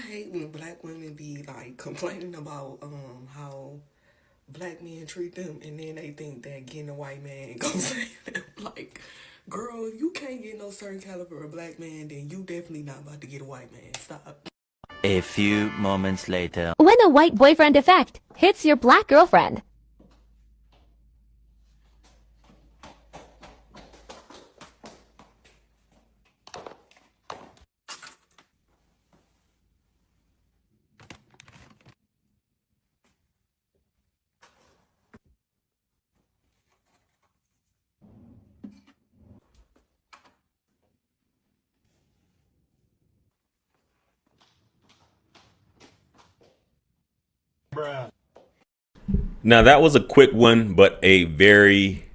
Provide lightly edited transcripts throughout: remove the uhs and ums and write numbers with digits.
hate when black women be like complaining about how black men treat them, and then they think that getting a white man gonna save them. Like, girl, if you can't get no certain caliber of black man, then you definitely not about to get a white man. Stop. A few moments later. When a white boyfriend effect hits your black girlfriend. Now that was a quick one, but a very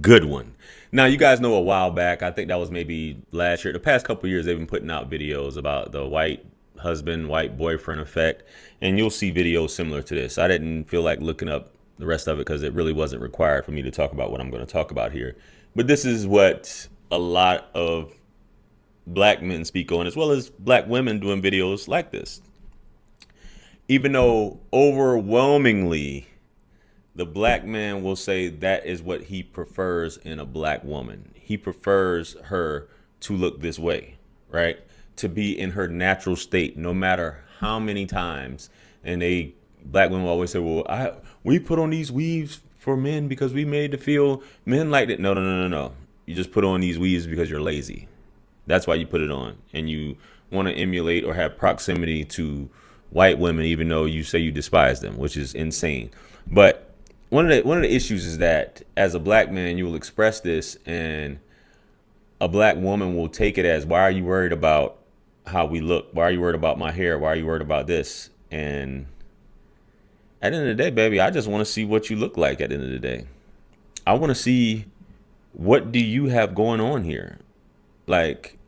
good one. Now you guys know a while back, I think that was maybe last year, the past couple of years, they've been putting out videos about the white husband, white boyfriend effect, and you'll see videos similar to this. I didn't feel like looking up the rest of it because it really wasn't required for me to talk about what I'm going to talk about here. But this is what a lot of black men speak on, as well as black women doing videos like this. Even though overwhelmingly the black man will say that is what he prefers in a black woman. He prefers her to look this way, right? To be in her natural state, no matter how many times. And black women always say, well, we put on these weaves for men because we made to feel men like that. No. You just put on these weaves because you're lazy. That's why you put it on. And you want to emulate or have proximity to white women, even though you say you despise them, which is insane. But one of the issues is that as a black man, you will express this, and a black woman will take it as, why are you worried about how we look? Why are you worried about my hair? Why are you worried about this? And at the end of the day, baby, I just want to see what you look like at the end of the day. I want to see, what do you have going on here? Like,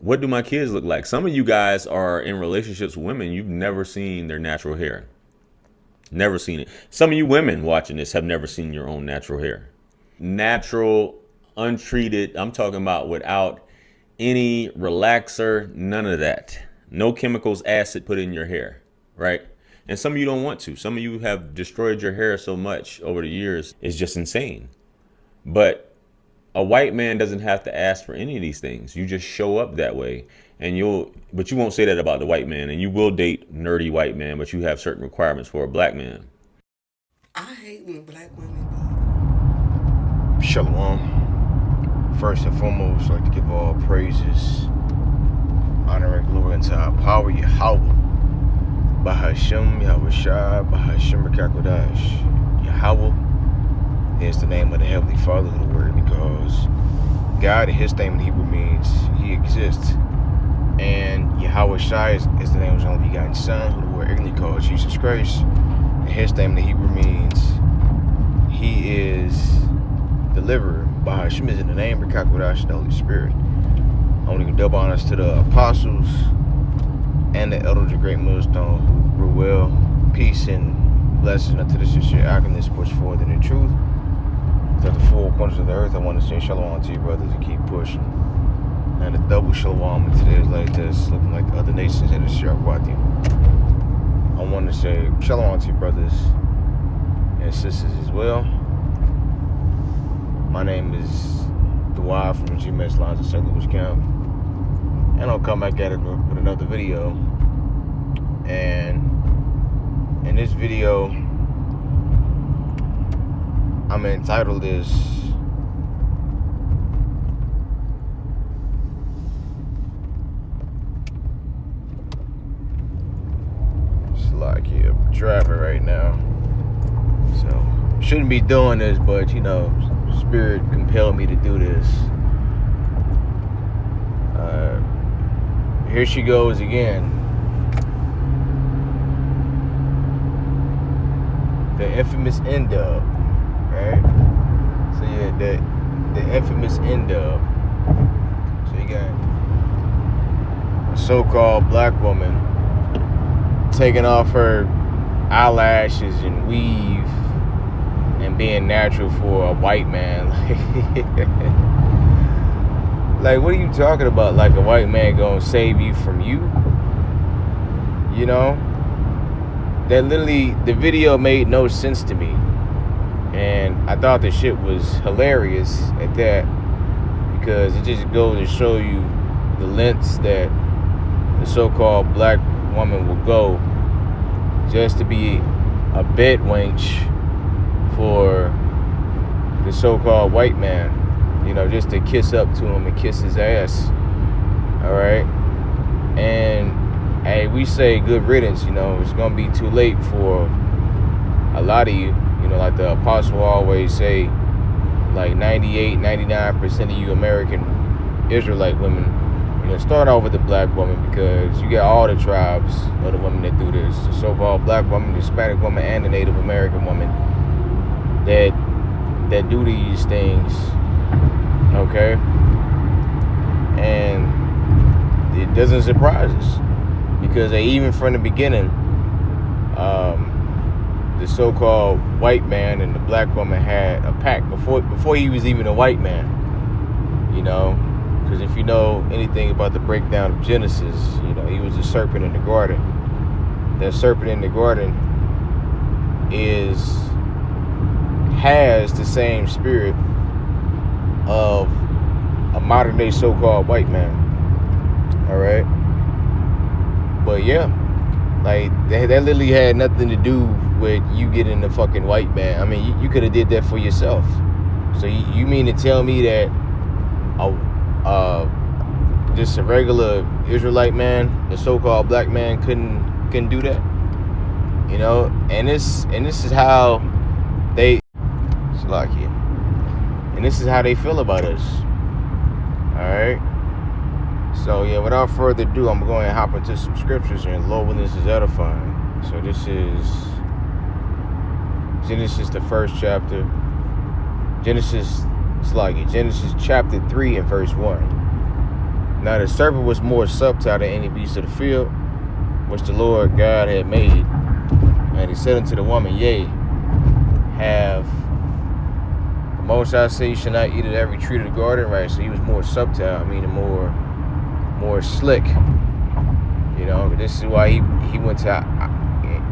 what do my kids look like? Some of you guys are in relationships with women. You've never seen their natural hair. Never seen it. Some of you women watching this have never seen your own natural hair. Natural, untreated. I'm talking about without any relaxer, none of that. No chemicals, acid put in your hair, right? And some of you don't want to. Some of you have destroyed your hair so much over the years. It's just insane. But a white man doesn't have to ask for any of these things. You just show up that way, but you won't say that about the white man. And you will date nerdy white men, but you have certain requirements for a black man. I hate when black women Shalom. First and foremost, I'd like to give all praises, honor, and glory unto our power, Yahweh. Bahashem, Yahweh Shai, Bahashem, Rakakodash. Yahweh is the name of the Heavenly Father of the Word, because God in His name in Hebrew means He exists. And Yahweh Shai is the name of His only begotten Son, who the Word ignorantly calls Jesus Christ. And His name in the Hebrew means He is deliverer. Bahashem is in the name of Rakakodash, the Holy Spirit. I want to give double honors to the apostles and the elders of Great Millstone who grew well. Peace and blessings unto the sincere alchemists push forward in the truth. To the four corners of the earth, I want to say shalom to you brothers and keep pushing. And a double shalom to the Israelites that's looking like the other nations in the Shirwati. I want to say shalom to you brothers and sisters as well. My name is Ndubb from the GMS Lines of St. Louis Camp. And I'll come back at it with another video. And in this video, I'm entitled this like here driving right now, so shouldn't be doing this, but you know, Spirit compelled me to do this. Here she goes again. The infamous Ndubb, right? So yeah, the infamous Ndubb. So you got a so-called black woman taking off her eyelashes and weave and being natural for a white man. Like, what are you talking about? Like, a white man gonna save you from you? you know, that literally, the video made no sense to me. And I thought the shit was hilarious at that, because it just goes to show you the lengths that the so-called black woman will go just to be a bed wench for the so-called white man, you know, just to kiss up to him and kiss his ass. All right. And hey, we say good riddance, you know, it's gonna be too late for a lot of you, you know, like the apostle always say, like 98-99% of you American Israelite women, you know, start off with the black woman, because you got all the tribes of the women that do this, the so-called black woman, the Hispanic woman, and the Native American woman that do these things, okay? And it doesn't surprise us, because they, even from the beginning, the so-called white man and the black woman had a pact before he was even a white man, you know, because if you know anything about the breakdown of Genesis, you know, he was the serpent in the garden. That serpent in the garden has the same spirit of a modern day so-called white man. All right. But yeah, like that literally had nothing to do with you getting the fucking white man. I mean, you could have did that for yourself. So you mean to tell me that just a regular Israelite man, the so-called black man, couldn't do that? You know, and this is how they, and this is how they feel about us. All right. So yeah, without further ado, I'm going to hop into some scriptures, and Lord willing, this is edifying. So this is Genesis, the first chapter. Genesis chapter 3 and verse 1. Now the serpent was more subtle than any beast of the field, which the Lord God had made. And he said unto the woman, yea, have the Most High say you shall not eat of every tree of the garden, right? So he was more subtle, meaning more slick. You know, this is why he went to,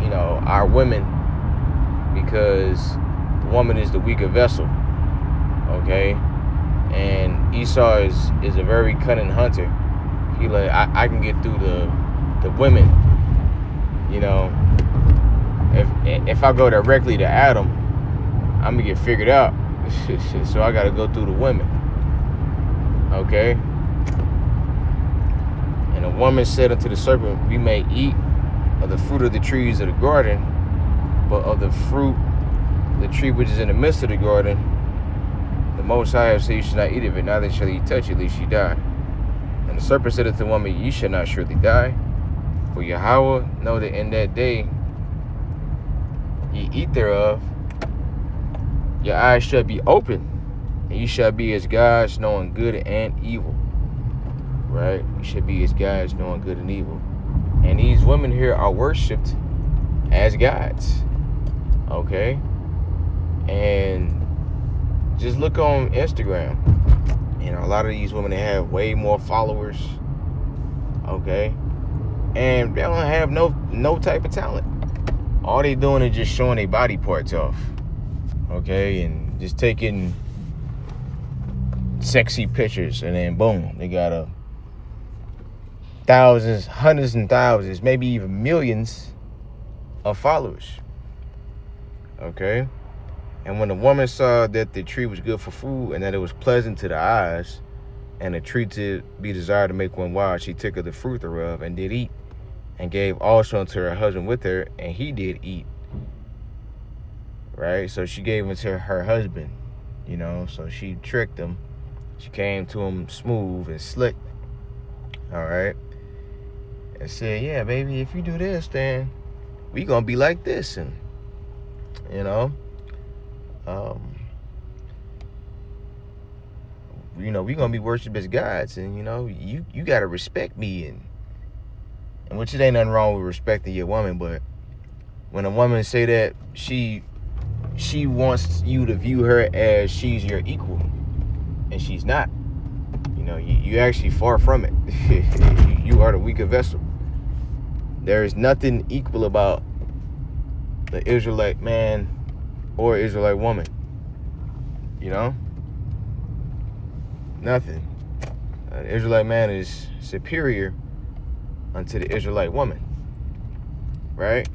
you know, our women, because the woman is the weaker vessel. Okay, and Esau is a very cunning hunter. He like, I can get through the women. You know, if I go directly to Adam, I'm gonna get figured out. So I gotta go through the women. Okay. And the woman said unto the serpent, we may eat of the fruit of the trees of the garden, but of the fruit, the tree which is in the midst of the garden, the Most High hath said you shall not eat of it, neither shall ye touch it, lest ye die. And the serpent said unto the woman, ye shall not surely die, for Yahweh know that in that day ye eat thereof, your eyes shall be open, and ye shall be as gods, knowing good and evil. Right? You should be as gods, knowing good and evil. And these women here are worshipped as gods. Okay? And just look on Instagram. You know, a lot of these women, they have way more followers. Okay? And they don't have no type of talent. All they doing is just showing their body parts off. Okay? And just taking sexy pictures, and then boom, they got thousands, hundreds and thousands, maybe even millions of followers. Okay? And when the woman saw that the tree was good for food, and that it was pleasant to the eyes, and a tree to be desired to make one wise, she took of the fruit thereof, and did eat, and gave also unto her husband with her, and he did eat. Right? So she gave it to her husband, you know, so she tricked him. She came to him smooth and slick. All right? And said, yeah, baby, if you do this, then we gonna be like this. And, you know, we gonna be worshipped as gods. And, you know, you gotta respect me. And which it ain't nothing wrong with respecting your woman, but when a woman say that, she wants you to view her as she's your equal, and she's not. You know, you actually far from it. You are the weaker vessel. There is nothing equal about the Israelite man or Israelite woman. You know? Nothing. The Israelite man is superior unto the Israelite woman. Right?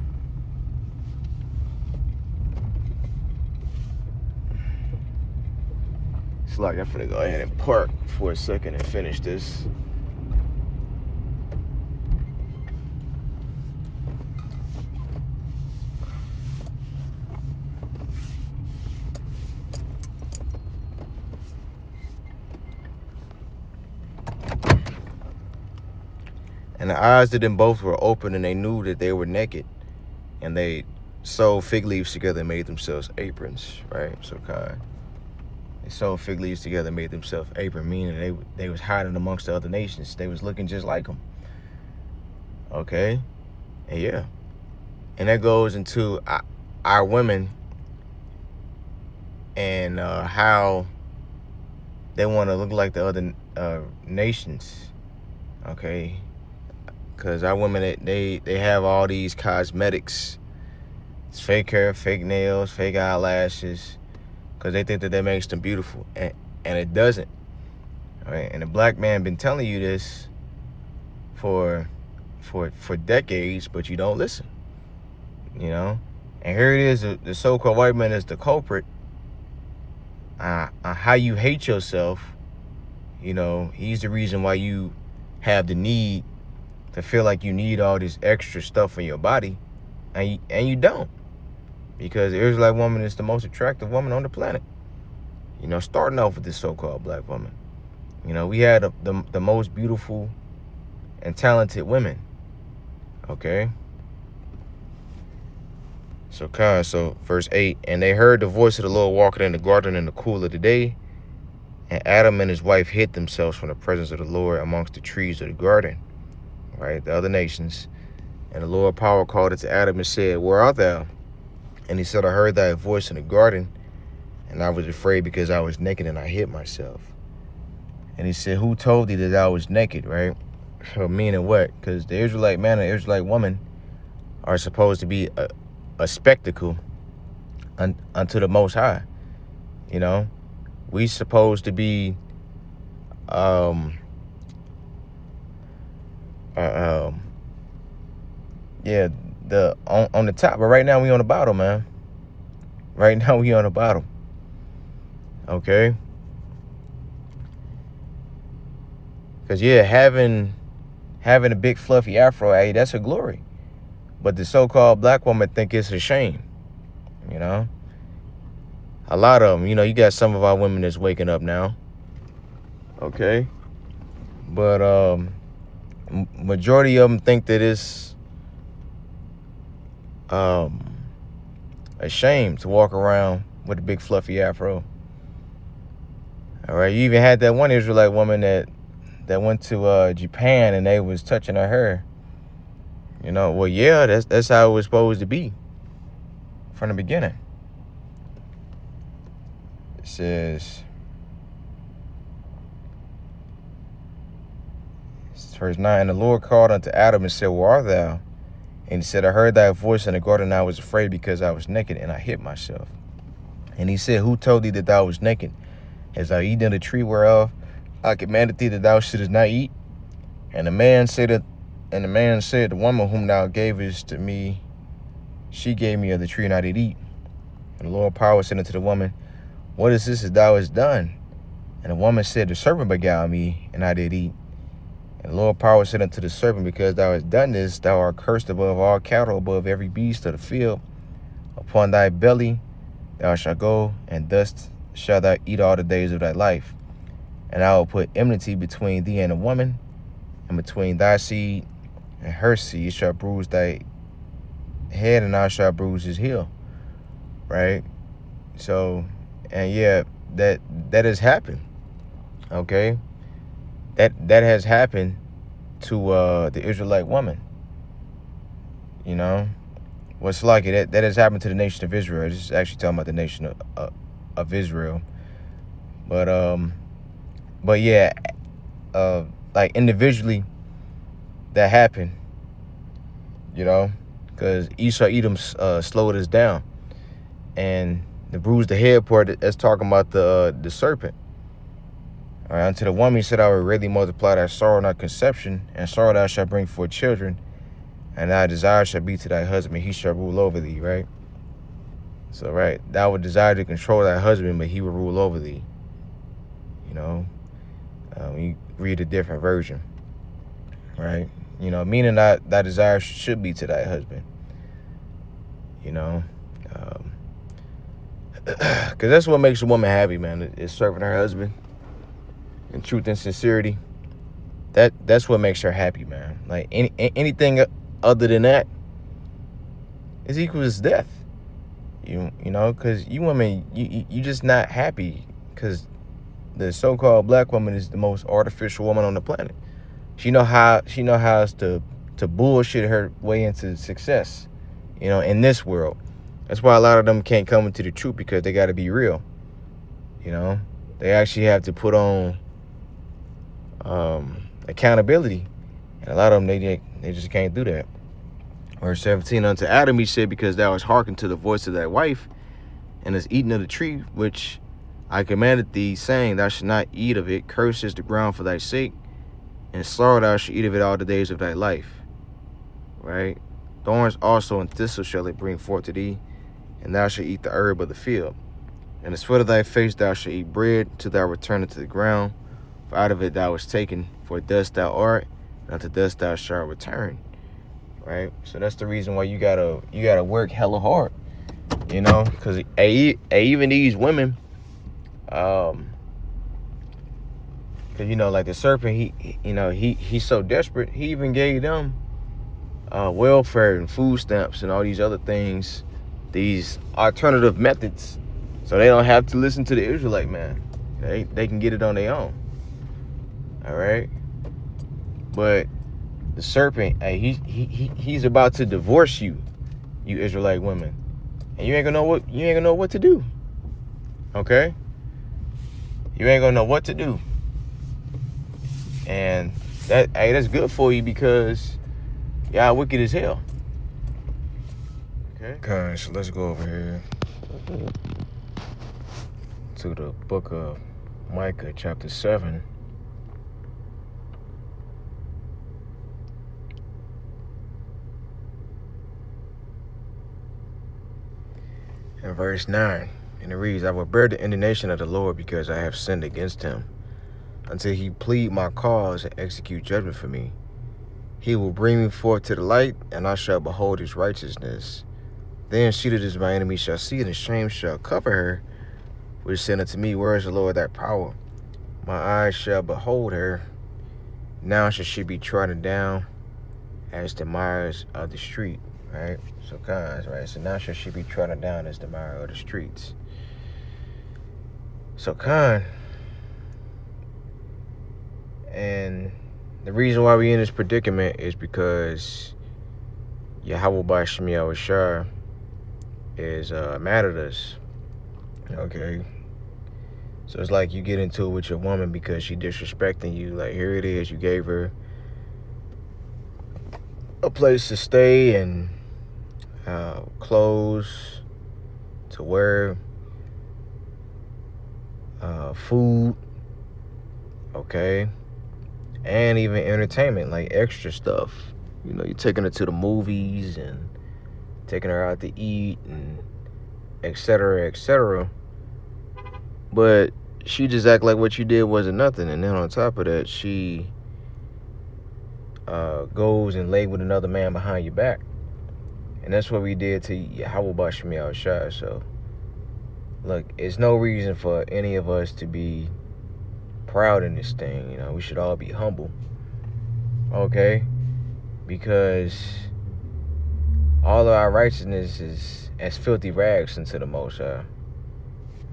It's like I'm finna go ahead and park for a second and finish this. And the eyes of them both were open, and they knew that they were naked. And they sewed fig leaves together and made themselves aprons, right? So kind. They sewed fig leaves together and made themselves aprons, meaning they was hiding amongst the other nations. They was looking just like them. Okay? And yeah. And that goes into our women and how they want to look like the other nations. Okay? Because our women, they have all these cosmetics. It's fake hair, fake nails, fake eyelashes. Because they think that makes them beautiful. And it doesn't. All right? And the black man been telling you this for decades, but you don't listen. You know? And here it is, the so-called white man is the culprit. How you hate yourself. You know, he's the reason why you have the need to feel like you need all this extra stuff in your body, and you don't, because the Israelite woman is the most attractive woman on the planet. You know, starting off with this so-called black woman. You know, we had the most beautiful and talented women. Okay. So verse 8, and they heard the voice of the Lord walking in the garden in the cool of the day, and Adam and his wife hid themselves from the presence of the Lord amongst the trees of the garden. Right, the other nations. And the Lord power called unto Adam and said, where art thou? And he said, I heard thy voice in the garden, and I was afraid because I was naked and I hid myself. And he said, who told thee that I was naked, right? So meaning what? Because the Israelite man and the Israelite woman are supposed to be a spectacle unto the Most High. You know? We supposed to be yeah, on the top, but right now we on the bottom, man. Right now we on the bottom. Okay? Because yeah, having a big fluffy afro, hey, that's a glory. But the so-called black woman think it's a shame. You know? A lot of them, you know, you got some of our women that's waking up now. Okay? But majority of them think that it's a shame to walk around with a big fluffy afro. All right, you even had that one Israelite woman that went to Japan and they was touching her hair. You know, well, yeah, that's how it was supposed to be from the beginning. It says, verse 9, and the Lord called unto Adam and said, where art thou? And he said, I heard thy voice in the garden, and I was afraid because I was naked, and I hid myself. And he said, who told thee that thou was naked? Hast thou eaten of the tree whereof I commanded thee that thou shouldest not eat? And the man said, the woman whom thou gavest to me, she gave me of the tree, and I did eat. And the Lord power said unto the woman, what is this that thou hast done? And the woman said, the serpent beguiled me, and I did eat. And the Lord power said unto the serpent, because thou hast done this, thou art cursed above all cattle, above every beast of the field. Upon thy belly thou shalt go, and dust shalt thou eat all the days of thy life. And I will put enmity between thee and the woman, and between thy seed and her seed. It shall bruise thy head, and thou shalt bruise his heel. Right? So, and yeah, that has happened. Okay? That has happened to the Israelite woman. You know? What's like it, that has happened to the nation of Israel. This is actually talking about the nation of Israel. But yeah, like individually, that happened. you know, because Esau Edom slowed us down. And the bruise the head part, that's talking about the serpent. All right, unto the woman he said, I will greatly multiply thy sorrow and thy conception, and sorrow thou shalt bring forth children, and thy desire shall be to thy husband, he shall rule over thee, right? So, right, thou would desire to control thy husband, but he will rule over thee. You know, you read a different version, right? You know, meaning that thy desire should be to thy husband. You know, because that's what makes a woman happy, man, is serving her husband in truth and sincerity. That's what makes her happy, man. Like anything other than that is equal as death. You know, because you women, you just not happy because the so-called black woman is the most artificial woman on the planet. She know how to bullshit her way into success, you know, in this world. That's why a lot of them can't come into the truth, because they got to be real. You know, they actually have to put on accountability, and a lot of them they just can't do that. Verse 17, unto Adam he said, because thou hast hearkened to the voice of thy wife, and hast eaten of the tree which I commanded thee, saying, thou shalt not eat of it. Cursed is the ground for thy sake, and sorrow thou shalt eat of it all the days of thy life. Right? Thorns also and thistles shall it bring forth to thee, and thou shalt eat the herb of the field. And the sweat of thy face thou shalt eat bread, till thou return into the ground. For out of it thou wast taken, for dust thou art, and unto dust thou shalt return. Right? So that's the reason why you gotta work hella hard. You know, because even these women, because you know, like the serpent, he's so desperate, he even gave them welfare and food stamps and all these other things, these alternative methods, so they don't have to listen to the Israelite man. They can get it on their own. All right, but the serpent, hey, he's about to divorce you, you Israelite women, and you ain't gonna know what to do. Okay, you ain't gonna know what to do, and that's good for you, because y'all wicked as hell. Okay, so let's go over here to the book of Micah, chapter 7. And verse 9, and it reads, I will bear the indignation of the Lord, because I have sinned against him, until he plead my cause and execute judgment for me. He will bring me forth to the light, and I shall behold his righteousness. Then she that is my enemy shall see it, and shame shall cover her, which said unto me, where is the Lord thy power? My eyes shall behold her. Now shall she be trodden down as the mires of the street. Right? So guys, right? So now shall she be trodden down as the mire of the streets. So and the reason why we in this predicament is because Yahweh B'Shem Yahushua is mad at us. Okay, so it's like you get into it with your woman because she disrespecting you. Like, here it is, you gave her a place to stay and clothes to wear, food, okay, and even entertainment, like extra stuff. You know, you're taking her to the movies and taking her out to eat and etc., etc. But she just act like what you did wasn't nothing. And then on top of that, she goes and lay with another man behind your back. And that's what we did to Yahweh B'Shem Yahushua. So, look, it's no reason for any of us to be proud in this thing. You know, we should all be humble. Okay? Because all of our righteousness is as filthy rags unto the Most High.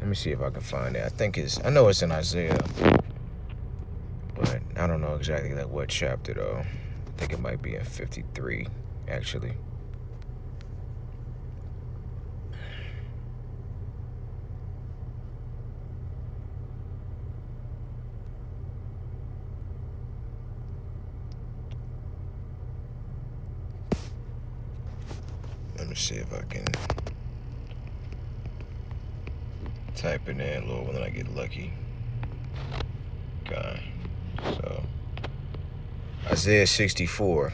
Let me see if I can find it. I know it's in Isaiah, but I don't know exactly like what chapter though. I think it might be in 53, actually. Let me see if I can type it in, Lord, when I get lucky. Okay. So, Isaiah 64.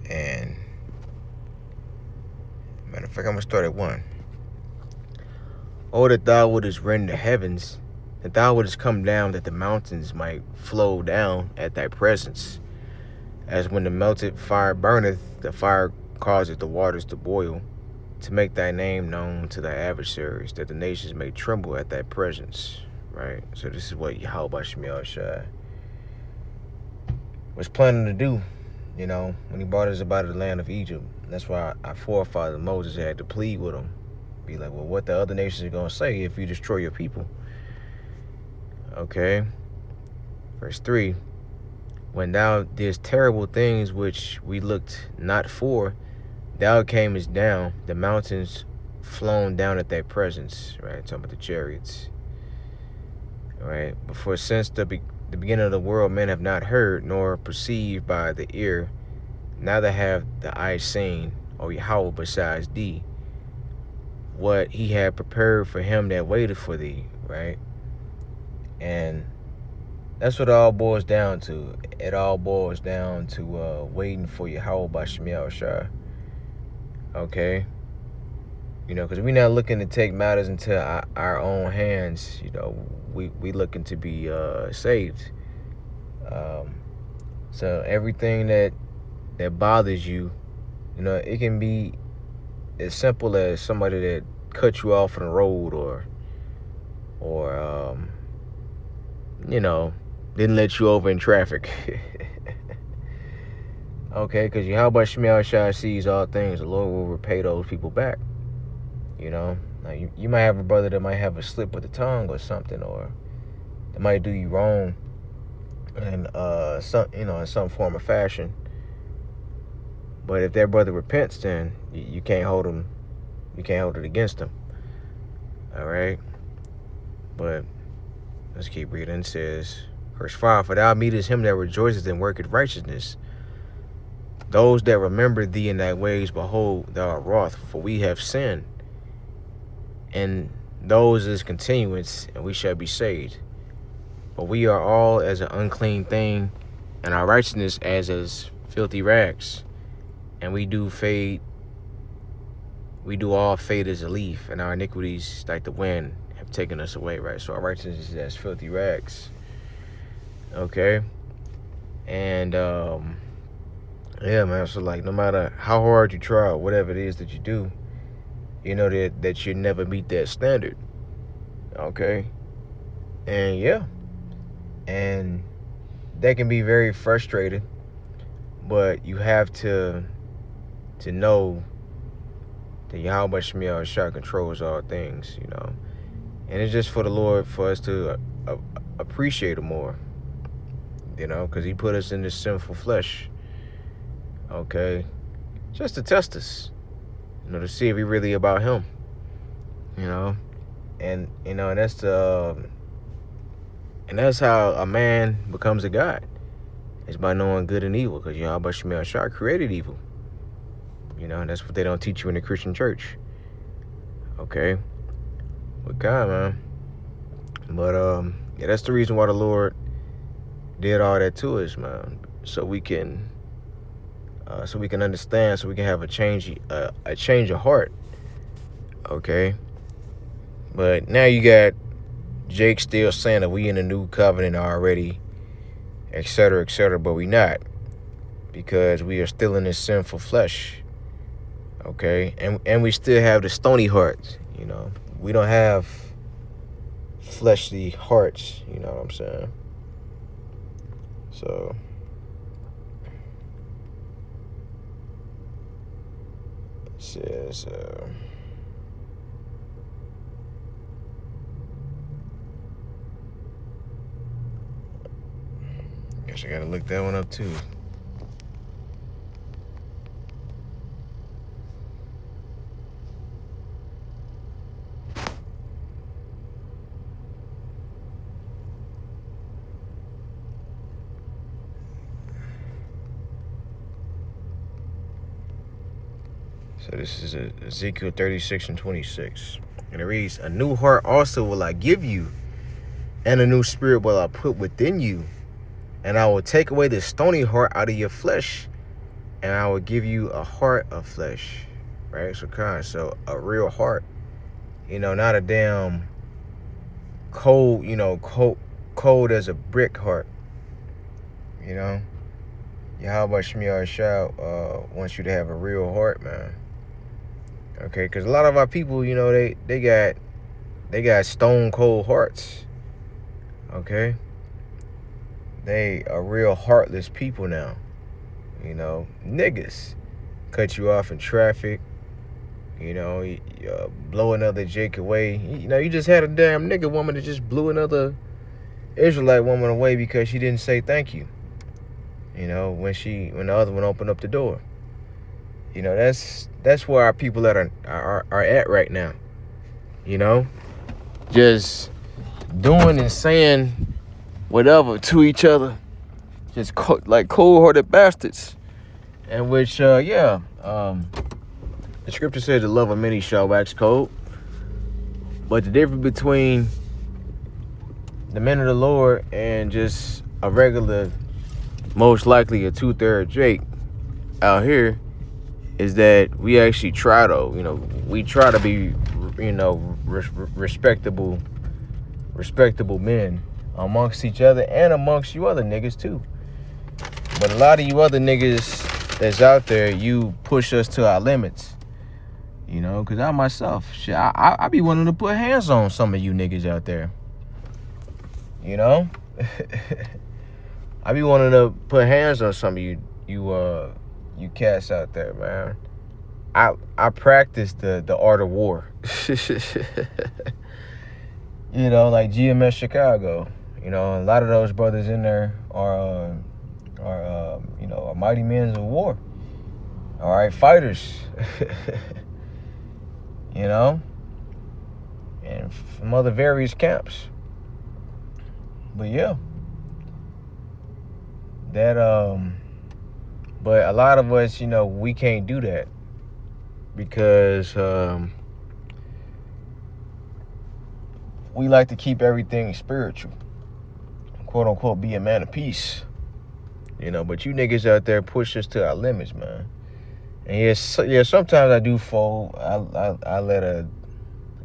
And, matter of fact, I'm going to start at 1. Oh, that thou wouldest rend the heavens, that thou wouldest come down, that the mountains might flow down at thy presence. As when the melted fire burneth, the fire causeth the waters to boil, to make thy name known to thy adversaries, that the nations may tremble at thy presence. Right? So this is what Yahweh Shemiel Shai was planning to do, you know, when he brought us about the land of Egypt. That's why our forefather Moses had to plead with him. Be like, well, what the other nations are going to say if you destroy your people? Okay. Verse 3. When thou didst terrible things which we looked not for, thou camest down, the mountains flown down at thy presence. Right? Talking about the chariots. Right? Before since the beginning of the world, men have not heard, nor perceived by the ear, neither have the eye seen, O Yahweh, besides thee, what he had prepared for him that waited for thee. Right? And that's what it all boils down to. It all boils down to waiting for Yahweh by Shemiel Shah. Okay? You know, because we're not looking to take matters into our own hands. You know, we looking to be saved. So everything that bothers you, you know, it can be as simple as somebody that cut you off on the road, or you know, didn't let you over in traffic. Okay, because Yahweh Shemiel Shai sees all things. The Lord will repay those people back. You know, now you might have a brother that might have a slip of the tongue or something, or they might do you wrong, and in some form or fashion. But if that brother repents, then you can't hold him. You can't hold it against him. All right. But let's keep reading. It says, verse 5, for thou meetest him that rejoices and worketh righteousness. Those that remember thee in thy ways, behold, thou art wroth, for we have sinned. And those is continuance, and we shall be saved. But we are all as an unclean thing, and our righteousness as filthy rags. And we do all fade as a leaf, and our iniquities, like the wind, have taken us away, right? So our righteousness is as filthy rags. Okay? And, yeah, man, so like, no matter how hard you try, or whatever it is that you do, you know that you never meet that standard. Okay? And yeah. And that can be very frustrating, but you have to know that Yahweh Shemiel Shah controls all things, you know. And it's just for the Lord for us to appreciate him more, you know, because he put us in this sinful flesh, okay, just to test us, you know, to see if we really about him, you know. And, you know, and that's how a man becomes a god. It's by knowing good and evil, because Yahweh Shemiel Shah created evil. You know, that's what they don't teach you in the Christian church. Okay? But God, man. But, yeah, that's the reason why the Lord did all that to us, man. So we can understand, so we can have a change of heart. Okay? But now you got Jake still saying that we in the new covenant already, etc., but we not, because we are still in this sinful flesh. Okay, and we still have the stony hearts. You know, we don't have fleshly hearts. You know what I'm saying? So it says. Guess I gotta look that one up too. So this is Ezekiel 36 and 26. And it reads, a new heart also will I give you, and a new spirit will I put within you. And I will take away the stony heart out of your flesh, and I will give you a heart of flesh. Right? So a real heart. Not a damn cold, cold as a brick heart. Yahweh Shemiah Shah wants you to have a real heart, man. Okay, because a lot of our people, they got stone cold hearts. Okay, they are real heartless people now. Niggas cut you off in traffic. Blow another Jake away. You just had a damn nigga woman that just blew another Israelite woman away because she didn't say thank you. When the other one opened up the door. That's where our people are at right now. Just doing and saying whatever to each other, just like cold-hearted bastards. And which, the scripture says the love of many shall wax cold. But the difference between the men of the Lord and just a regular, most likely a 2/3 Jake out here, is that we actually try to, we try to be, respectable men amongst each other and amongst you other niggas too. But a lot of you other niggas that's out there, you push us to our limits. Because I myself, shit, I be wanting to put hands on some of you niggas out there. I be wanting to put hands on some of you cats out there, man. I practice the art of war. Like GMS Chicago. A lot of those brothers in there are mighty men of war. All right, fighters. And from other various camps. But yeah, but a lot of us, we can't do that because we like to keep everything spiritual, quote unquote, be a man of peace. But you niggas out there push us to our limits, man. And sometimes I do fold. I let a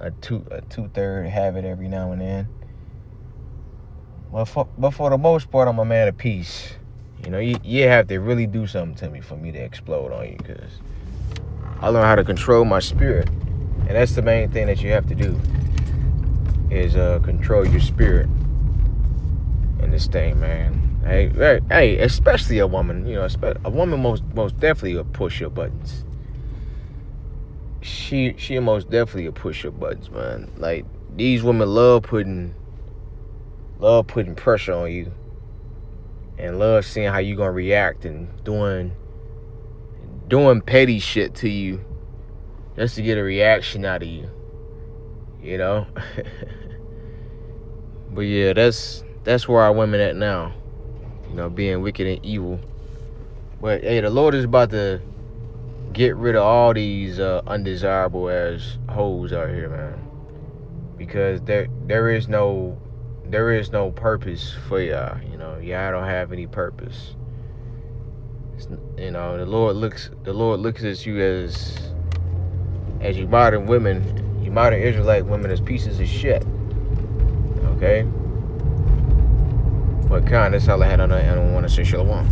2/3 have it every now and then. But for the most part, I'm a man of peace. You have to really do something to me for me to explode on you, because I learned how to control my spirit. And that's the main thing that you have to do, is control your spirit in this thing, man. Hey, especially a woman. A woman most definitely will push your buttons. She most definitely will push your buttons, man. Like, these women love putting pressure on you, and love seeing how you gonna react and doing petty shit to you just to get a reaction out of you. But yeah, that's where our women at now. Being wicked and evil. But hey, the Lord is about to get rid of all these undesirable ass hoes out here, man. Because there is no purpose for y'all. Y'all don't have any purpose. The Lord looks at you as you modern women, you modern Israelite women, as pieces of shit. Okay? But that's all I had on that, and I want to say shalom.